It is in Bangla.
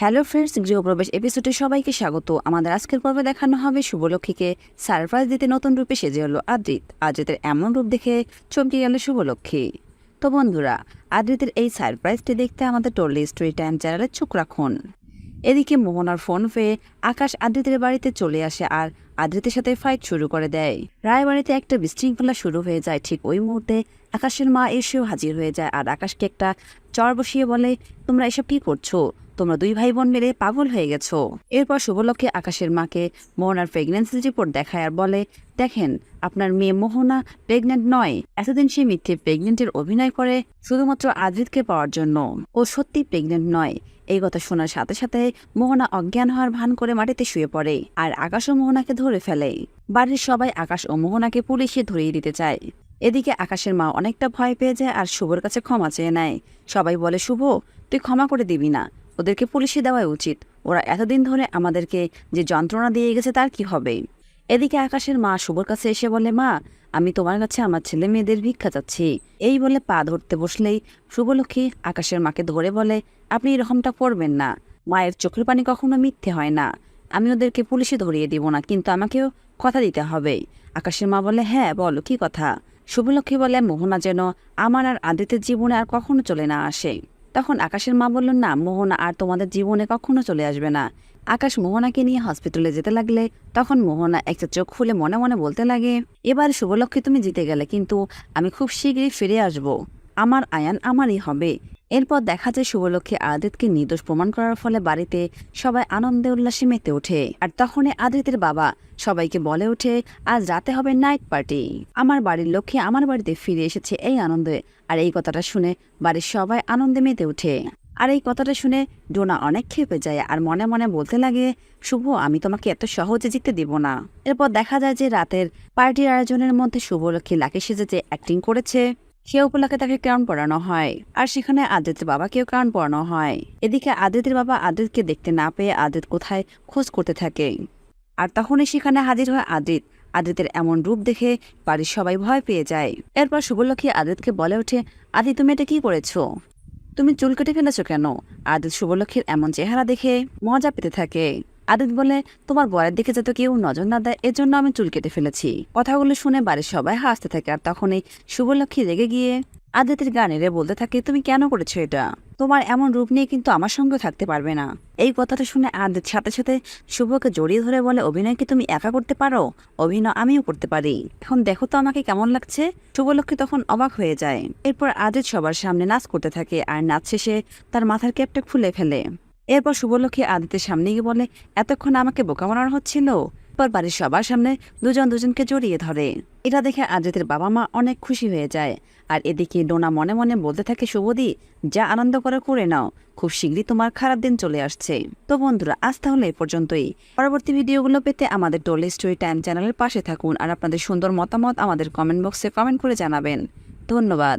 হ্যালো ফ্রেন্ডস, গৃহপ্রবেশ এপিসোডে সবাইকে স্বাগত। আমাদের আজকের পর্বে দেখানো হবে শুভলক্ষ্মীকে সারপ্রাইজ দিতে নতুন রূপে সেজে হলো আদ্রিতের এমন রূপ দেখে চমকে গেল শুভলক্ষ্মী। তো বন্ধুরা, আদ্রিতের এই সারপ্রাইজটি দেখতে আমাদের টোল্লি স্টোরি টাইম চ্যানেলে চোখ রাখুন। এদিকে মোহনার ফোন পেয়ে আকাশ আদ্রিতের বাড়িতে চলে আসে আর আদ্রিতের সাথে ফাইট শুরু করে দেয়। রায়বাড়িতে একটা বিশৃঙ্খলা শুরু হয়ে যায়। ঠিক ওই মুহূর্তে আকাশের মা এসেও হাজির হয়ে যায় আর আকাশকে একটা চড় বসিয়ে বলে, তোমরা এসব কি করছো? তোমরা দুই ভাই বোন মিলে পাগল হয়ে গেছো। এরপর শুভলক্ষ্মী আকাশের মাকে মোহনার প্রেগন্যান্সি রিপোর্ট দেখায় আর বলে, দেখেন, আপনার মেয়ে মোহনা প্রেগনেন্ট নয়। এতদিন সে মিথ্যে প্রেগনেন্টের অভিনয় করে শুধুমাত্র আদ্রিতকে পাওয়ার জন্য। ও সত্যি প্রেগনেন্ট নয়। এই কথা শোনার সাথে সাথে মোহনা অজ্ঞান হওয়ার ভান করে মাটিতে শুয়ে পড়ে আর আকাশ ও মোহনাকে ধরে ফেলে। বাড়ির সবাই আকাশ ও মোহনাকে পুলিশে ধরিয়ে দিতে চায়। এদিকে আকাশের মা অনেকটা ভয় পেয়ে যায় আর শুভর কাছে ক্ষমা চেয়ে নেয়। সবাই বলে, শুভ, তুই ক্ষমা করে দিবি না, ওদেরকে পুলিশে দেওয়াই উচিত। ওরা এতদিন ধরে আমাদেরকে যে যন্ত্রণা দিয়ে গেছে তার কি হবে? এদিকে আকাশের মা শুভর কাছে এসে বলে, মা, আমি তোমার কাছে আমার ছেলে মেয়েদের ভিক্ষা চাচ্ছি। এই বলে পা ধরতে বসলেই শুভলক্ষ্মী আকাশের মাকে ধরে বলে, আপনি এরকমটা করবেন না। মায়ের চোখের পানি কখনো মিথ্যে হয় না। আমি ওদেরকে পুলিশে ধরিয়ে দিব না, কিন্তু আমাকেও কথা দিতে হবে। আকাশের মা বলে, হ্যাঁ বলো, কি কথা? শুভলক্ষ্মী বলে, মোহনা যেন আমার আর আদিত্যের জীবনে আর কখনো চলে না আসে। তখন আকাশের মা বলল, না, মোহনা আর তোমাদের জীবনে কখনো চলে আসবে না। আকাশ মোহনাকে নিয়ে হসপিটালে যেতে লাগলে তখন মোহনা একটা চোখ খুলে মনে মনে বলতে লাগে, এবার শুভলক্ষ্মী তুমি জিতে গেলে, কিন্তু আমি খুব শীঘ্রই ফিরে আসব। আমার আয়ান আমারই হবে। এরপর দেখা যায় শুভলক্ষ্মী আদিতকে নির্দোষ প্রমাণ করার ফলে বাড়িতে সবাই আনন্দে উল্লাসে মেতে ওঠে। আর তখনই আদিতের বাবা সবাইকে বলে ওঠে, আজ রাতে হবে নাইট পার্টি। আমার বাড়ির লক্ষ্মী আমার বাড়িতে ফিরে এসেছে এই আনন্দে। আর এই কথাটা শুনে বাড়ির সবাই আনন্দে মেতে ওঠে। আর এই কথাটা শুনে ডোনা অনেক ক্ষেপে যায় আর মনে মনে বলতে লাগে, শুভ, আমি তোমাকে এত সহজে জিততে দিব না। এরপর দেখা যায় যে রাতের পার্টির আয়োজনের মধ্যে শুভলক্ষ্মী লাকি সেজে যে অ্যাক্টিং করেছে সে উপলক্ষে তাকে ক্রাউন পরানো হয় আর সেখানে আদিত্যের বাবাকেও ক্রাউন পরানো হয়। এদিকে আদিত্যের বাবা আদিত্যকে দেখতে না পেয়ে আদিত্য কোথায় খোঁজ করতে থাকে। আর তখনই সেখানে হাজির হয় আদিত্যের এমন রূপ দেখে বাড়ির সবাই ভয় পেয়ে যায়। এরপর শুভলক্ষ্মী আদিত্যকে বলে ওঠে, আদিত্য, তুমি এটা কি করেছো? তুমি চুল কেটে ফেলেছো কেন? আদিত্য শুভলক্ষ্মীর এমন চেহারা দেখে মজা পেতে থাকে। আদিত্য বলে, তোমার বরের দিকে যাতে কেউ নজর না দেয় এজন্য আমি চুল কেটে ফেলেছি। কথাগুলো শুনে বাড়ির সবাই হাসতে থাকে। আর তখনই শুভলক্ষ্মী রেগে গিয়ে আদিত্যের গানেরে বলতে থাকে, তুমি কেন করেছো এটা? তোমার এমন রূপ নিয়ে কিন্তু আমার সঙ্গে থাকতে পারবে না। এই কথাটা শুনে আদিত্য সাথে সাথে শুভকে জড়িয়ে ধরে বলে, অভিনয় কি তুমি একা করতে পারো? অভিনয় আমিও করতে পারি। এখন দেখো তো আমাকে কেমন লাগছে। শুভলক্ষ্মী তখন অবাক হয়ে যায়। এরপর আদিত্য সবার সামনে নাচ করতে থাকে আর নাচ শেষে তার মাথার ক্যাপটা খুলে ফেলে। এরপর শুভলক্ষ্মী আদিত্যের সামনে গিয়ে বলে, এতক্ষণ আমাকে বোকা বানানো হচ্ছিল। পর বাড়ির সবার সামনে দুজন দুজনকে জড়িয়ে ধরে। এটা দেখে আদিত্যের বাবা মা অনেক খুশি হয়ে যায়। আর এদিকে ডোনা মনে মনে বলতে থাকে, শুভদি, যা আনন্দ করে নাও, খুব শীঘ্রই তোমার খারাপ দিন চলে আসছে। তো বন্ধুরা, আজ তাহলে এই পর্যন্তই। পরবর্তী ভিডিওগুলো পেতে আমাদের টোল্লি স্টোরি টাইম চ্যানেলের পাশে থাকুন আর আপনাদের সুন্দর মতামত আমাদের কমেন্ট বক্সে কমেন্ট করে জানাবেন। ধন্যবাদ।